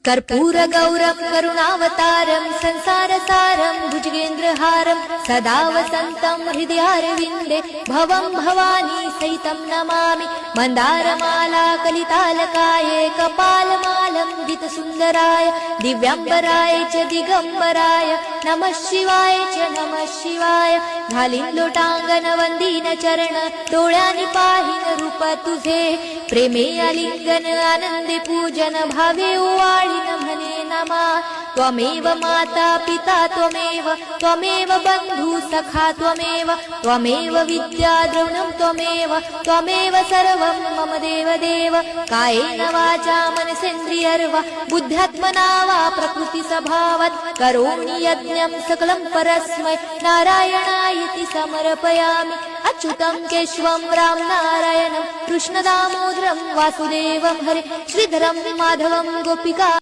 कर्पूरगौरं करुणावतारं संसारसारं भुजगेन्द्रहारं सदा वसन्तं हृदयारविन्दे भवं भवानी सहितं नमामि। मन्दारमाला कलितालकाये कपालमालं गीतसुन्दराय दिव्याम्बराय च दिगम्बराय नमः शिवाय च नमः शिवाय। घालीन लोटांगण वंदीन चरण डोळ्यांनी पाहिन रूप तुझे प्रेमे आलिंगन आनंदे पूजन भावे ओवाळीन म्हणे नमा। त्वमेव माता पिता त्वमेव बंधु सखा त्वमेव विद्या द्रविणं त्वमेव सर्वं मम देव। कायेन वाचा मनसेन्द्रियर्वा बुद्ध्यात्मना वा प्रकृति स्वभावात् करोमि यज्ञं सकलं परस्मै नारायणायति समर्पयामि। अच्युतं केशवं राम नारायणं कृष्णदामोदरं वासुदेवं हरे श्रीधरं माधवं गोपिका